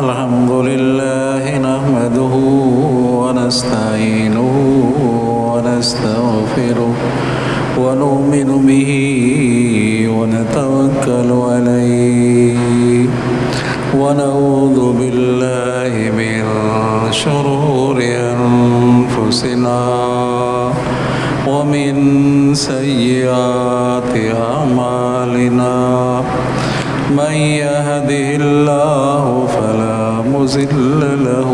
الحمد لله نحمده ونستعينه ونستغفره ونؤمن به ونتوكل عليه ونعوذ بالله من شرور أنفسنا ومن سيئات أعمالنا من يهده الله فلا مضل له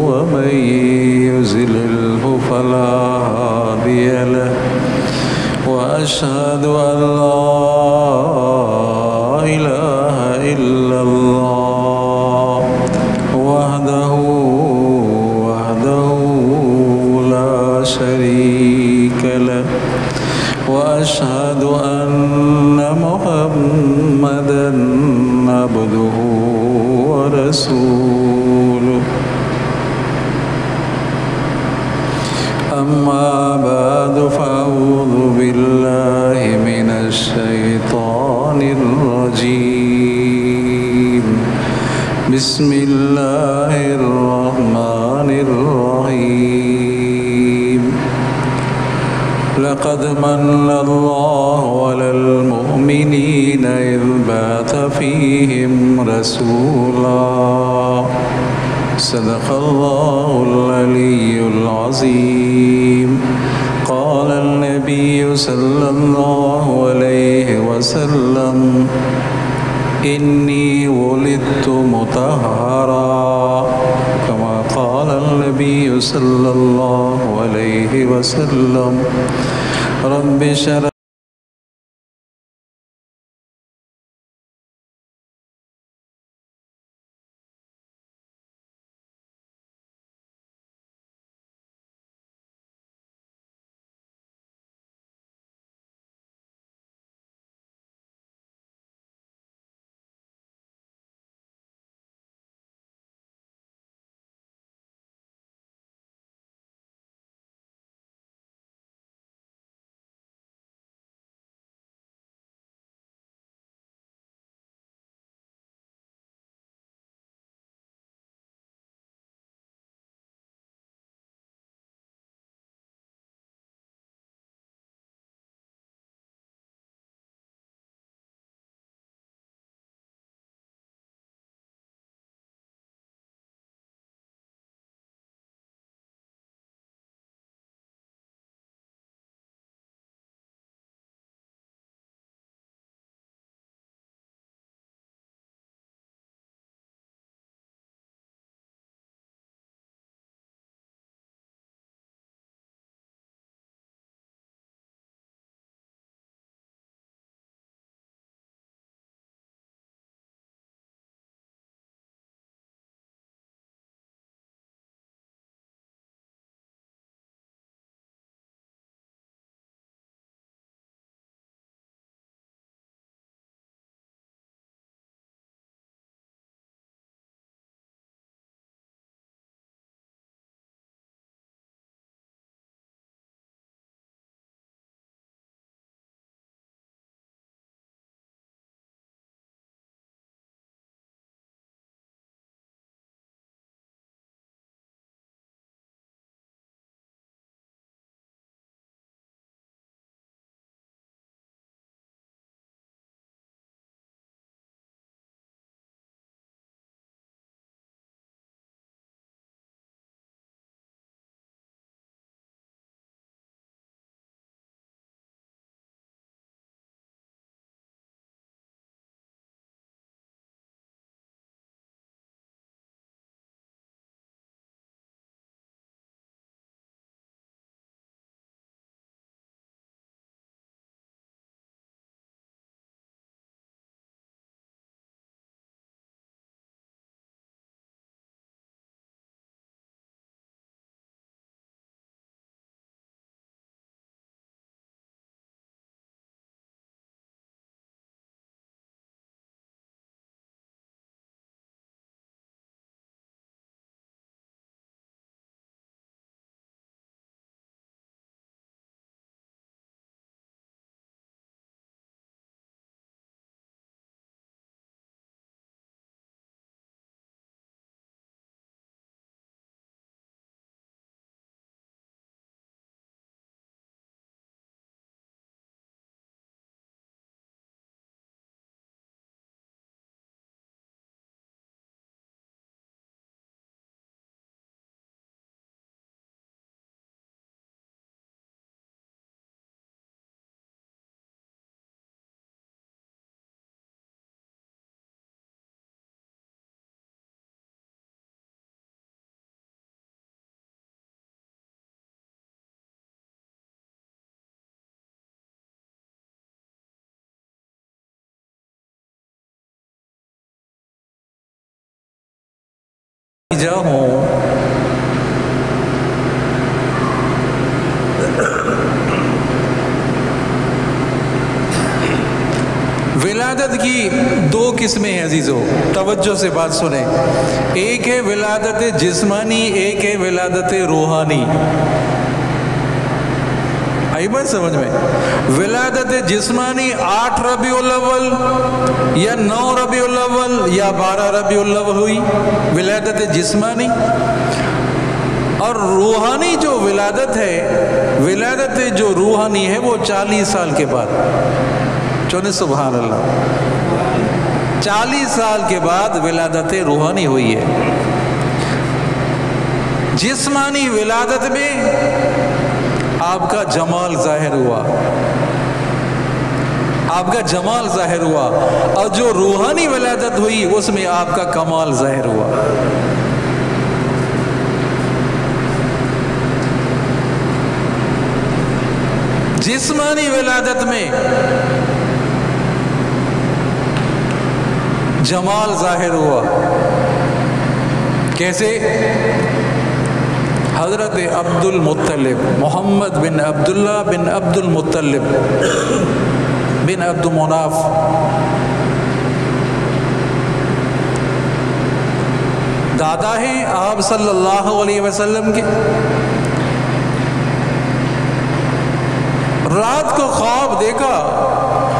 ومن يضلله فلا هادي له وأشهد أن لا إله إلا الله وحده لا شريك له وأشهد أن محمدًا عبده ورسوله أما بعد فأعوذ بالله من الشيطان الرجيم بسم الله الرحمن الرحيم لقد من الله على المؤمنين إذ بعث فيهم رسولا صدق الله العلي العظيم قال النبي صلى الله عليه وسلم إني ولدت مطهرا كما قال النبي صلى الله عليه وسلم رب اشرح بھیجا ہوں، ولادت کی دو قسمیں ہیں عزیزو، توجہ سے بات سنیں. ایک ہے ولادت جسمانی، ایک ہے ولادت روحانی. آئی بات سمجھ میں؟ ولادت جسمانی 8 ربیع الاول یا 9 ربیع الاول یا 12 ربیع الاول ہوئی ولادت جسمانی. اور روحانی جو ولادت ہے، ولادت جو روحانی ہے وہ 40 سال کے بعد. چونے سبحان اللہ، 40 سال کے بعد ولادت روحانی ہوئی ہے. جسمانی ولادت میں آپ کا جمال ظاہر ہوا، آپ کا جمال ظاہر ہوا، اور جو روحانی ولادت ہوئی اس میں آپ کا کمال ظاہر ہوا. جسمانی ولادت میں جمال ظاہر ہوا. کیسے؟ حضرت عبد المطلب، محمد بن عبداللہ بن عبد المطلب بن عبد مناف، دادا ہیں آپ صلی اللہ علیہ وسلم کے. رات کو خواب دیکھا،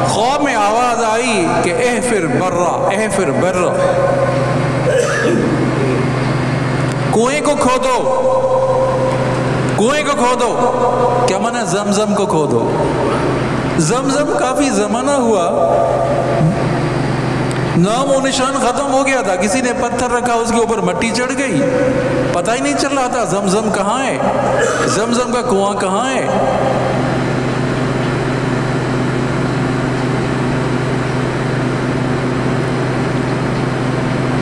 خواب میں آواز آئی کہ احفر برا، احفر برا، کنویں کو کھودو، کنویں کو کھودو. کیا مانا؟ زمزم کو کھودو. زمزم کافی زمانہ ہوا، نام و نشان ختم ہو گیا تھا. کسی نے پتھر رکھا، اس کے اوپر مٹی چڑھ گئی، پتہ ہی نہیں چل رہا تھا زمزم کہاں ہے، زمزم کا کنواں کہاں ہے.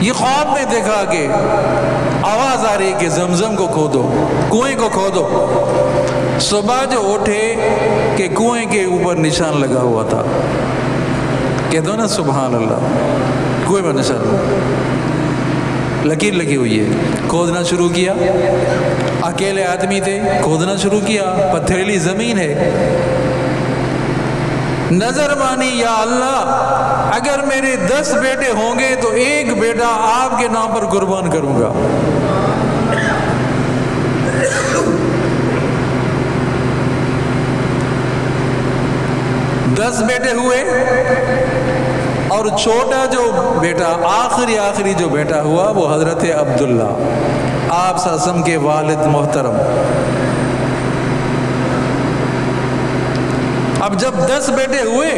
یہ خواب میں دیکھا کہ آواز آ رہی کہ زمزم کو کھودو، کنویں کو کھودو. صبح جو اٹھے کہ کنویں کے اوپر نشان لگا ہوا تھا. کہہ دو نا سبحان اللہ، کنویں پر نشان، لکیر لگی ہوئی ہے. کھودنا شروع کیا، اکیلے آدمی تھے، کھودنا شروع کیا، پتھریلی زمین ہے. نظر مانی، یا اللہ اگر میرے 10 بیٹے ہوں گے تو ایک بیٹا آپ کے نام پر قربان کروں گا. دس بیٹے ہوئے، اور چھوٹا جو بیٹا، آخری جو بیٹا ہوا وہ حضرت عبداللہ، آپ صلی اللہ علیہ وسلم کے والد محترم. اب جب 10 بیٹے ہوئے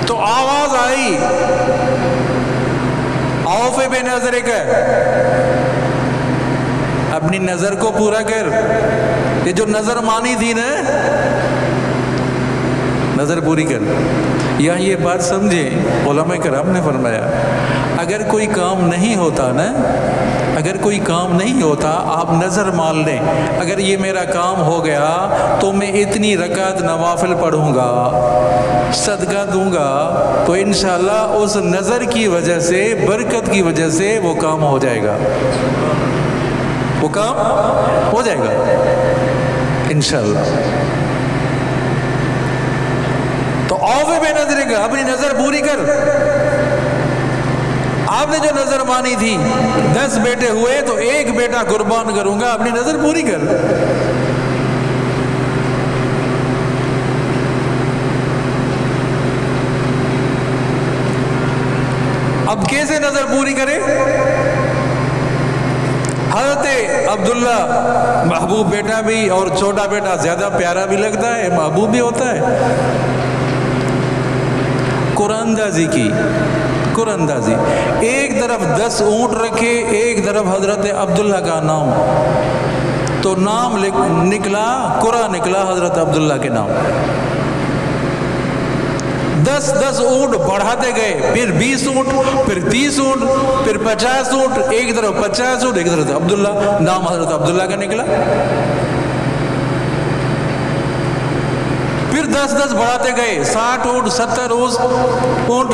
تو آواز آئی اوف بے نظر کر، اپنی نظر کو پورا کر. یہ جو نظر مانی تھی نا، نظر پوری کر. یہاں یہ بات سمجھیں، علماء کرام نے فرمایا اگر کوئی کام نہیں ہوتا نا، اگر کوئی کام نہیں ہوتا آپ نظر مان لیں، اگر یہ میرا کام ہو گیا تو میں اتنی رکعت نوافل پڑھوں گا، صدقہ دوں گا، تو انشاءاللہ اس نظر کی وجہ سے، برکت کی وجہ سے وہ کام ہو جائے گا، وہ کام ہو جائے گا انشاءاللہ. تو اوفے بے نظر کا، اپنی نظر پوری کر. آپ نے جو نظر مانی تھی 10 بیٹے ہوئے تو ایک بیٹا قربان کروں گا، اپنی نظر پوری کر. اب کیسے نظر پوری کرے؟ حضرت عبداللہ محبوب بیٹا بھی، اور چھوٹا بیٹا زیادہ پیارا بھی لگتا ہے، محبوب بھی ہوتا ہے. قرآن اندازی کی، قرآن اندازی. ایک طرف 10 اونٹ رکھے، ایک طرف حضرت عبداللہ کا نام، تو نام نکلا، قرآن نکلا حضرت عبداللہ کے نام. 10 اونٹ بڑھاتے گئے، پھر 20 اونٹ، پھر 30 اونٹ، پھر 50 اونٹ. ایک طرف 50 اونٹ، ایک طرف عبداللہ، نام حضرت عبداللہ کا نکلا. پھر 10 بڑھاتے گئے، 60 اونٹ، 70 اونٹ.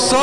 100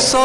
100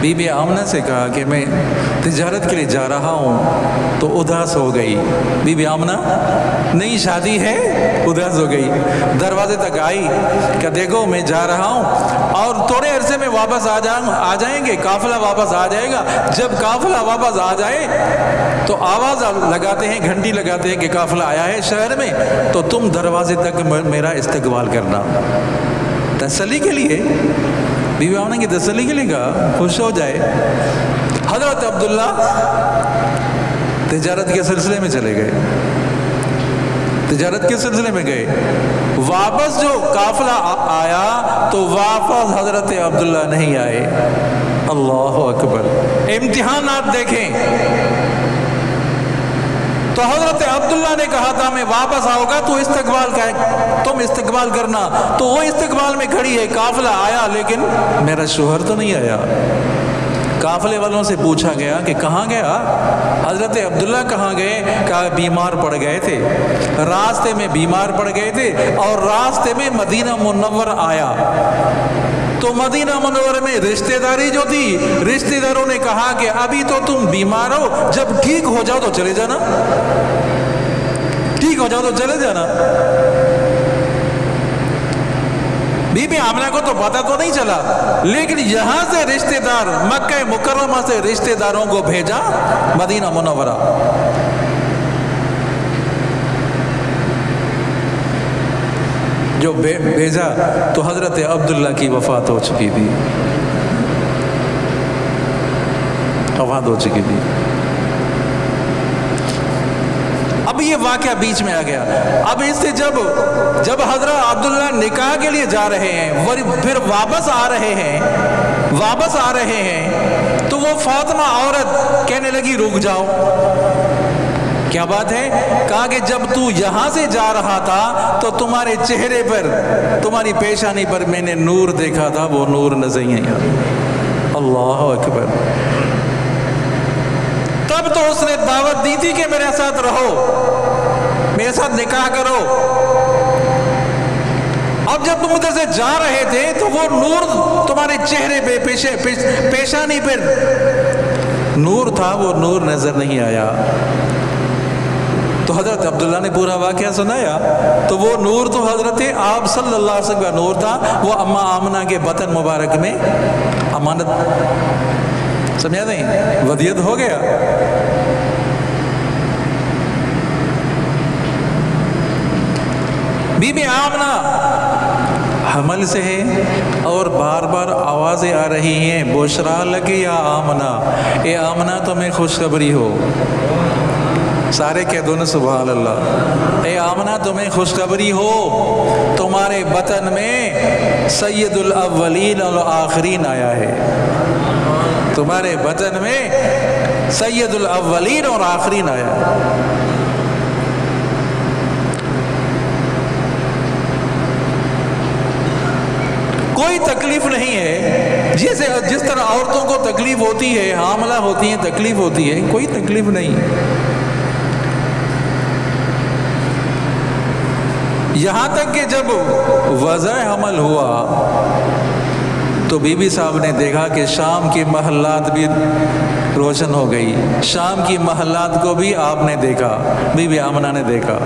بی بی آمنہ سے کہا کہ میں تجارت کے لیے جا رہا ہوں، تو اداس ہو گئی۔ بی بی آمنہ نئی شادی ہے، اداس ہو گئی، دروازے تک آئی کہ دیکھو میں جا رہا ہوں اور تھوڑے عرصے میں واپس آ جائیں گے، قافلہ واپس آ جائے گا۔ جب قافلہ واپس آ جائے تو آواز لگاتے ہیں، گھنٹی لگاتے ہیں کہ قافلہ آیا ہے شہر میں، تو تم دروازے تک میرا استقبال کرنا۔ تسلی کے لیے، بی بی آمنہ کی تسلی کے لیے کہا، خوش ہو جائے۔ حضرت عبداللہ تجارت کے سلسلے میں چلے گئے، تجارت کے سلسلے میں گئے۔ واپس جو قافلہ آیا تو واپس حضرت عبداللہ نہیں آئے۔ اللہ اکبر! امتحانات دیکھیں تو حضرت عبداللہ نے کہا تھا میں واپس آؤں گا تو تم استقبال کرنا، تو وہ استقبال میں کھڑی ہے، قافلہ آیا لیکن میرا شوہر تو نہیں آیا۔ قافلے والوں سے پوچھا گیا کہ کہاں گیا؟ حضرت عبداللہ کہاں گئے؟ کہا بیمار پڑ گئے تھے، راستے میں بیمار پڑ گئے تھے اور راستے میں مدینہ منور آیا تو مدینہ منور میں رشتہ داری جو تھی، رشتہ داروں نے کہا کہ ابھی تو تم بیمار ہو، جب ٹھیک ہو جاؤ تو چلے جانا، ٹھیک ہو جاؤ تو چلے جانا۔ بی بی آمنہ کو تو پتہ تو نہیں چلا، لیکن یہاں سے رشتہ دار، مکہ مکرمہ سے رشتہ داروں کو بھیجا مدینہ منورہ۔ جو بھیجا تو حضرت عبداللہ کی وفات ہو چکی تھی، وفات ہو چکی تھی۔ اب یہ واقعہ بیچ میں آ گیا۔ اب اس سے جب حضرت عبداللہ نکاح کے لیے جا رہے ہیں، پھر واپس آ رہے ہیں تو وہ فاطمہ عورت کہنے لگی رک جاؤ۔ کیا بات ہے؟ کہا کہ جب تو یہاں سے جا رہا تھا تو تمہارے چہرے پر، تمہاری پیشانی پر میں نے نور دیکھا تھا، وہ نور نظر نہیں آیا۔ اللہ اکبر! تب تو اس نے دعوت دی تھی کہ میرے ساتھ رہو، میرے ساتھ نکاح کرو۔ اب جب تم ادھر سے جا رہے تھے تو وہ نور تمہارے چہرے پہ، پیشانی پر نور تھا، وہ نور نظر نہیں آیا۔ تو حضرت عبداللہ نے پورا واقعہ سنایا تو وہ نور تو حضرت آپ صلی اللہ علیہ وسلم کا نور تھا، وہ اماں آمنہ کے بطن مبارک میں امانت، سمجھا نہیں، ودیت ہو گیا۔ بی بی آمنہ حمل سے ہے اور بار بار آوازیں آ رہی ہیں، بشرا لکی یا آمنہ، اے آمنہ تمہیں خوشخبری ہو۔ سارے کہہ دو نا سبحان اللہ۔ اے آمنہ تمہیں خوشخبری ہو، تمہارے بطن میں سید الاولین والآخرین آیا ہے، تمہارے بطن میں سید الاولین اور آخرین آیا ہے۔ کوئی تکلیف نہیں ہے، جس طرح عورتوں کو تکلیف ہوتی ہے، حاملہ ہوتی ہیں تکلیف ہوتی ہے، کوئی تکلیف نہیں۔ یہاں تک کہ جب وضع حمل ہوا تو بی بی صاحب نے دیکھا کہ شام کی محلات بھی روشن ہو گئی، شام کی محلات کو بھی آپ نے دیکھا، بی بی آمنہ نے دیکھا۔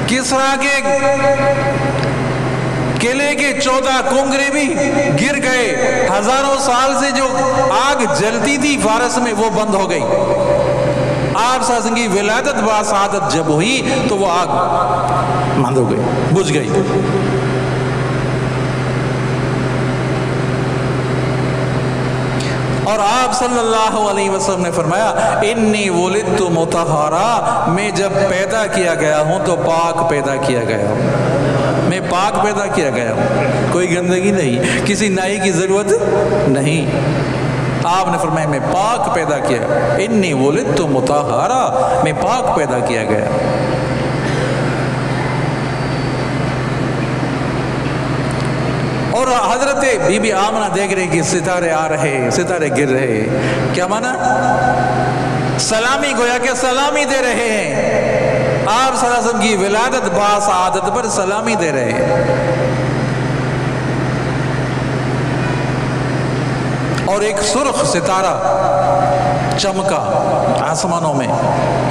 کسریٰ کے قلعے کے 14 کنگرے بھی گر گئے، ہزاروں سال سے جو آگ جلتی تھی فارس میں وہ بند ہو گئی۔ آپ صلی اللہ علیہ وسلم کی ولادت باسعادت جب ہوئی تو وہ آگ بند ہو گئی، بجھ گئی۔ اور آپ صلی اللہ علیہ وسلم نے فرمایا انی ولدت مطہرا، میں جب پیدا کیا گیا ہوں تو پاک پیدا کیا گیا ہوں، میں پاک پیدا کیا گیا ہوں، کوئی گندگی نہیں، کسی نائی کی ضرورت نہیں۔ آپ نے فرمایا میں پاک پیدا کیا، انی ولدت مطہرا، میں پاک پیدا کیا گیا۔ اور حضرت بی بی آمنہ دیکھ رہے کہ ستارے آ رہے، ستارے گر رہے، کیا مانا؟ سلامی، گویا کہ سلامی دے رہے ہیں، آپ صلی اللہ علیہ وسلم کی ولادت باسعادت پر سلامی دے رہے ہیں۔ اور ایک سرخ ستارہ چمکا آسمانوں میں.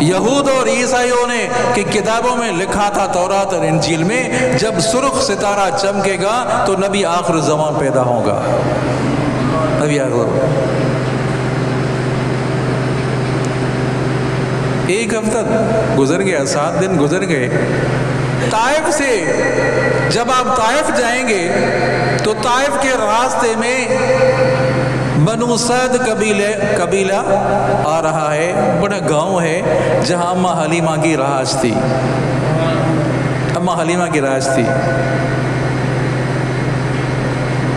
یہود اور عیسائیوں نے کہ کتابوں میں لکھا تھا تورات اور انجیل میں جب سرخ ستارہ چمکے گا تو نبی آخر زمان پیدا ہوگا. نبی آخر. ایک ہفتہ گزر گیا, 7 دن گزر گئے. طائف سے جب آپ طائف جائیں گے تو طائف کے راستے میں بنو سعد قبیلہ آ رہا ہے, بڑا گاؤں ہے جہاں اماں حلیمہ کی رہائش تھی. اماں حلیمہ کی رہائش تھی.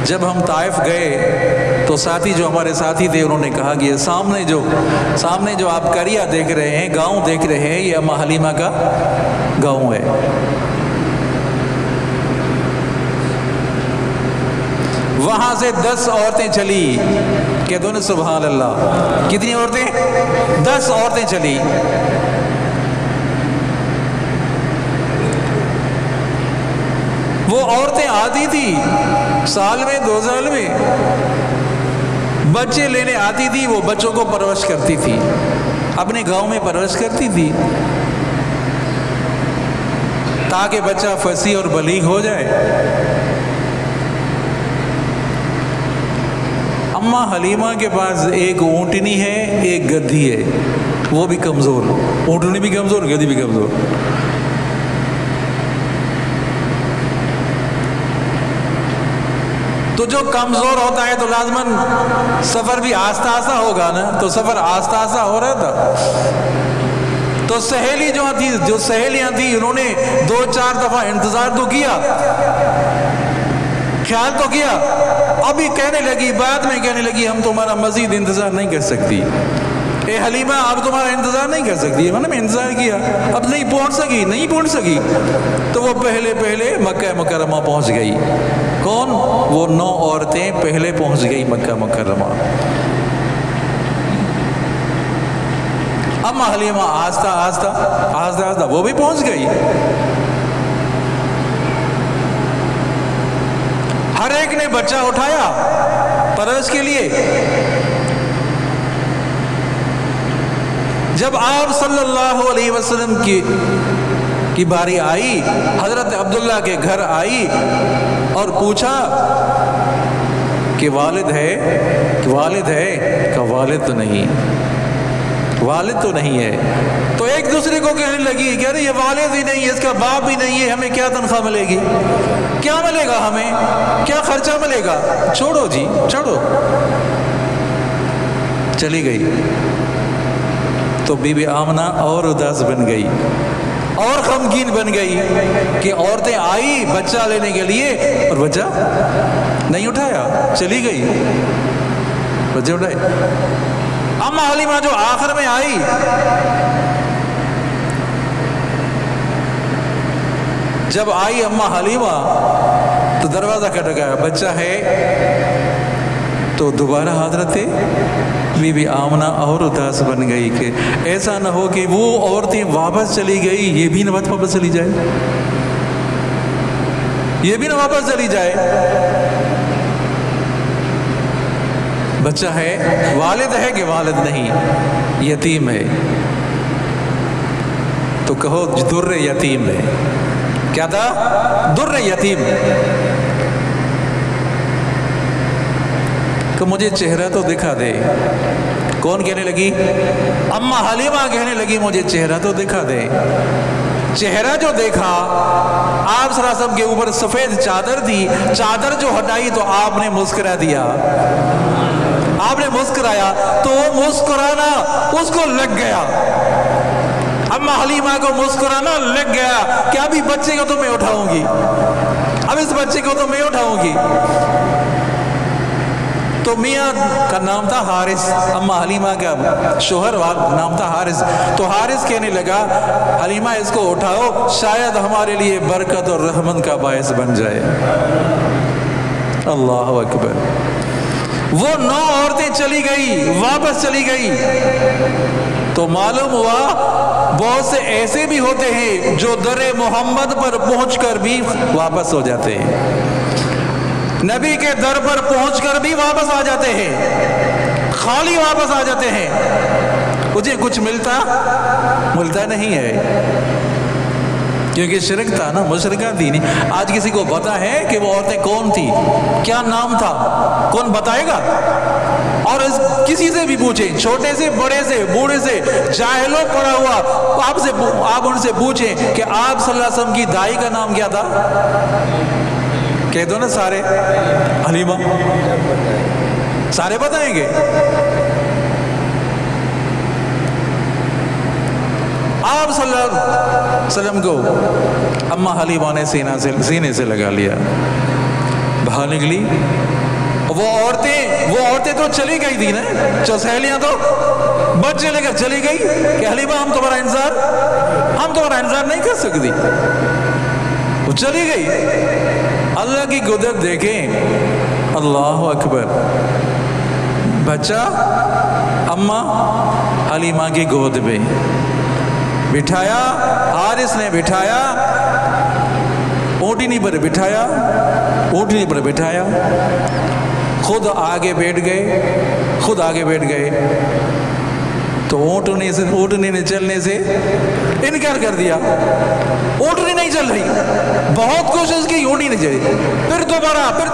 جب ہم طائف گئے تو ساتھی جو ہمارے ساتھی تھے انہوں نے کہا کہ یہ سامنے جو آپ قریہ دیکھ رہے ہیں, گاؤں دیکھ رہے ہیں, یہ اماں حلیمہ کا گاؤں ہے. وہاں سے 10 عورتیں چلی. کہتے ہیں سبحان اللہ. کتنی عورتیں؟ 10 عورتیں چلی. وہ عورتیں آتی تھی سال میں 2 سال میں, بچے لینے آتی تھی. وہ بچوں کو پرورش کرتی تھی, اپنے گاؤں میں پرورش کرتی تھی تاکہ بچہ فصیح اور بلیغ ہو جائے. اماں حلیمہ کے پاس ایک اونٹنی ہے, ایک گدھی ہے, وہ بھی کمزور. اونٹنی بھی کمزور, گدھی بھی کمزور. تو جو کمزور ہوتا ہے تو لازماً سفر بھی آہستہ آہستہ ہوگا نا. تو سفر آہستہ آہستہ ہو رہا تھا. تو سہیلیاں تھی انہوں نے 2-4 دفعہ انتظار تو کیا, خیال تو کیا. ابھی کہنے لگی, بعد میں کہنے لگی ہم تمہارا مزید انتظار نہیں کر سکتی. اے حلیمہ اب تمہارا انتظار نہیں کر سکتی. میں نے انتظار کیا, اب نہیں پہنچ سکی. تو وہ پہلے مکہ مکرمہ پہنچ گئی. کون؟ وہ 9 عورتیں پہلے پہنچ گئی مکہ مکرمہ. اماں حلیمہ آہستہ آہستہ وہ بھی پہنچ گئی. ہر ایک نے بچہ اٹھایا پرورش کے لیے. جب آپ صلی اللہ علیہ وسلم کی باری آئی, حضرت عبداللہ کے گھر آئی اور پوچھا کہ والد ہے کہ والد تو نہیں ہے. تو ایک دوسرے کو کہنے لگی کہ ارے یہ والد ہی نہیں ہے, اس کا باپ بھی نہیں ہے, ہمیں کیا تنخواہ ملے گی, کیا ملے گا, ہمیں کیا خرچہ ملے گا, چھوڑو جی چھوڑو. چلی گئی. تو بی بی آمنہ اور اداس بن گئی اور غمگین بن گئی کہ عورتیں آئی بچہ لینے کے لیے اور بچہ نہیں اٹھایا, چلی گئی. بچے اٹھائے. اماں حلیمہ جو آخر میں آئی, جب آئی اماں حلیمہ تو دروازہ کھٹکایا, بچہ ہے. تو دوبارہ حضرت بی بی آمنہ اور اداس بن گئی کہ ایسا نہ ہو کہ وہ عورتیں واپس چلی گئی, یہ بھی نہ واپس چلی جائے. بچہ ہے, والد ہے کہ والد نہیں, یتیم ہے. تو کہو در یتیم ہے. کیا تھا؟ در یتیم. کہ مجھے چہرہ تو دکھا دے. کون کہنے لگی؟ اماں حلیمہ کہنے لگی مجھے چہرہ تو دکھا دے. چہرہ جو دیکھا, آپ صلی اللہ علیہ وسلم کے اوپر سفید چادر تھی, چادر جو ہٹائی تو آپ نے مسکرا دیا. آپ نے مسکرایا تو وہ مسکرانا اس کو لگ گیا. اماں حلیمہ کو مسکرانا لگ گیا کہ ابھی بچے کو تو میں اٹھاؤں گی, اب اس بچے کو تو میں اٹھاؤں گی. تو میاں کا نام تھا حارث, اماں حلیمہ کا شوہر نام تھا حارث. تو حارث کہنے لگا حلیمہ اس کو اٹھاؤ, شاید ہمارے لیے برکت اور رحمت کا باعث بن جائے. اللہ اکبر. وہ 9 عورتیں چلی گئی, واپس چلی گئی. تو معلوم ہوا بہت سے ایسے بھی ہوتے ہیں جو در محمد پر پہنچ کر بھی واپس ہو جاتے ہیں. نبی کے در پر پہنچ کر بھی واپس آ جاتے ہیں، خالی واپس آ جاتے ہیں، مجھے کچھ ملتا نہیں ہے، کیونکہ شرک تھا نا، مشرکہ تھی نہیں۔ آج کسی کو پتا ہے کہ وہ عورتیں کون تھی، کیا نام تھا؟ کون بتائے گا؟ اور کسی سے بھی پوچھیں، چھوٹے سے بڑے سے بوڑھے سے، جاہلوں پڑا ہوا، آپ ان سے پوچھیں کہ آپ صلی اللہ علیہ وسلم کی دائی کا نام کیا تھا؟ کہہ دو نا سارے، حلیمہ، سارے بتائیں گے۔ آپ صلی اللہ علیہ وسلم کو اماں حلیمہ نے سینے سے لگا لیا، باہر نکلی۔ وہ عورتیں تو چلی گئی تھی نا، جو سہیلیاں تو بچے لے کر چلی گئی کہ حلیمہ ہم تمہارا انتظار نہیں کر سکتی، وہ چلی گئی۔ اللہ کی قدرت دیکھیں، اللہ اکبر، بچہ اماں حلیمہ کی گود میں بٹھایا، حارث نے بٹھایا، اونٹنی پر بٹھایا، خود آگے بیٹھ گئے، تو اونٹنی نے چلنے سے انکار کر دیا، اونٹنی نہیں چل رہی، بہت کوشش کی، اونٹنی نہیں چلی، پھر دوبارہ، پھر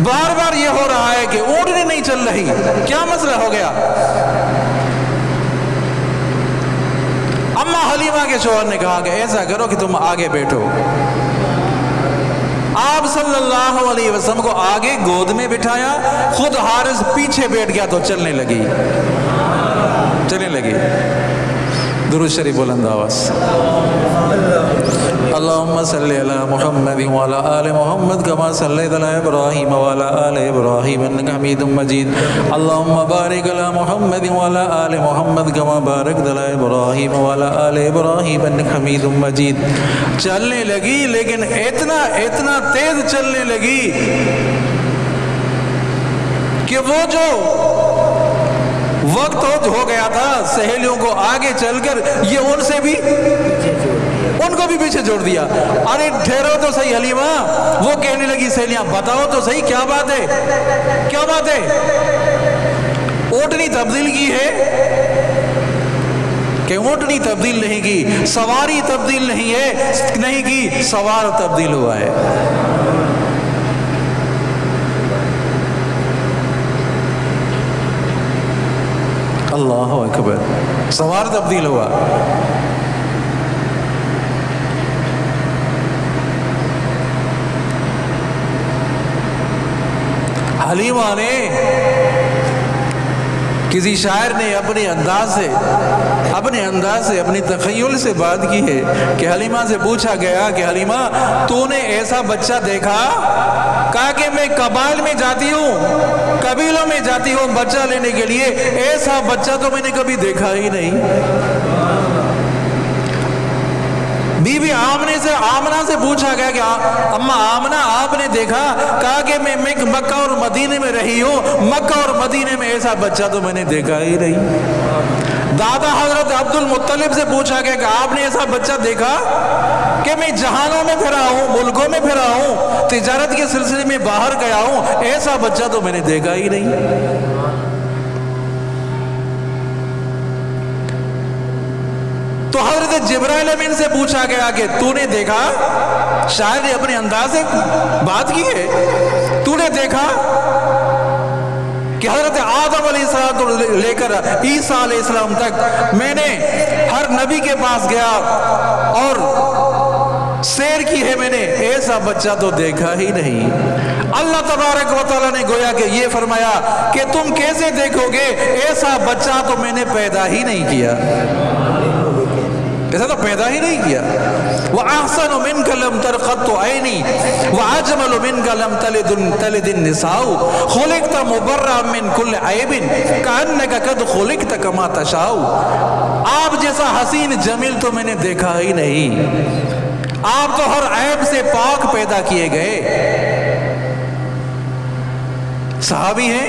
بار یہ ہو رہا ہے کہ اونٹنی نہیں چل رہی، کیا مسئلہ ہو گیا؟ اماں حلیمہ کے شوہر نے کہا کہ ایسا کرو کہ تم آگے بیٹھو۔ آپ صلی اللہ علیہ وسلم کو آگے گود میں بٹھایا، خود حارث پیچھے بیٹھ گیا تو چلنے لگی۔ درود شریف بلند آواز۔ اللہم صلی علی محمد وعلی آل محمد کما صلیت علی ابراہیم وعلی آل ابراہیم انک حمید مجید۔ اللہم بارک علی محمد وعلی آل محمد کما بارکت علی ابراہیم وعلی آل ابراہیم انک حمید مجید۔ چلنے لگی، لیکن اتنا تیز چلنے لگی کہ وہ جو وقت ہو گیا تھا سہیلیوں کو آگے چل کر، یہ ان کو بھی پیچھے چھوڑ دیا۔ ارے ٹھہرو تو صحیح حلیمہ، وہ کہنے لگی سہیلیاں، بتاؤ تو صحیح کیا بات ہے؟ اونٹنی تبدیل کی ہے کہ اونٹنی تبدیل نہیں کی، سواری تبدیل نہیں کی، سوار تبدیل ہوا ہے۔ اللہ اکبر، سوار تبدیل ہوا۔ حلیمہ نے، کسی شاعر نے اپنے انداز سے اپنی تخیل سے بات کی ہے کہ حلیمہ سے پوچھا گیا کہ حلیمہ تو نے ایسا بچہ دیکھا؟ کہا کہ میں قبائل میں جاتی ہوں، قبیلوں میں جاتی ہوں بچہ لینے کے لیے، ایسا بچہ تو میں نے کبھی دیکھا ہی نہیں۔ بی بی آمنہ سے پوچھا گیا کہ اماں آمنہ آپ نے دیکھا؟ کہا کہ میں مکہ اور مدینے میں رہی ہوں، مکہ اور مدینے میں ایسا بچہ تو میں نے دیکھا ہی نہیں۔ دادا حضرت عبد المطلب سے پوچھا گیا کہ آپ نے ایسا بچہ دیکھا؟ کہ میں جہانوں میں پھرا ہوں، ملکوں میں پھرا ہوں، تجارت کے سلسلے میں باہر گیا ہوں، ایسا بچہ تو میں نے دیکھا ہی نہیں۔ تو حضرت جبرائیل امین سے پوچھا گیا کہ تو نے دیکھا؟ شاعر نے اپنے انداز سے بات کی ہے، تو نے دیکھا کہ حضرت آدم علیہ السلام تو لے کر عیسیٰ علیہ السلام تک میں نے ہر نبی کے پاس گیا اور سیر کی ہے میں نے، ایسا بچہ تو دیکھا ہی نہیں۔ اللہ تبارک و تعالیٰ نے گویا کہ یہ فرمایا کہ تم کیسے دیکھو گے، ایسا بچہ تو میں نے پیدا ہی نہیں کیا، ایسا تو پیدا ہی نہیں کیا۔ وَأَحْسَنُ مِنْكَ لَمْ تَرْقَطُ عَيْنِي وَأَجْمَلُ مِنْكَ لَمْ تَلِدِ النِّسَاءُ خُلِقْتَ مُبَرَّأً مِنْ كُلِّ عَيْبٍ كَأَنَّكَ قَدْ خُلِقْتَ كَمَا تَشَاءُ۔ آپ جیسا حسین جمیل تو میں نے دیکھا ہی نہیں، آپ تو ہر عیب سے پاک پیدا کیے گئے۔ صحابی ہیں،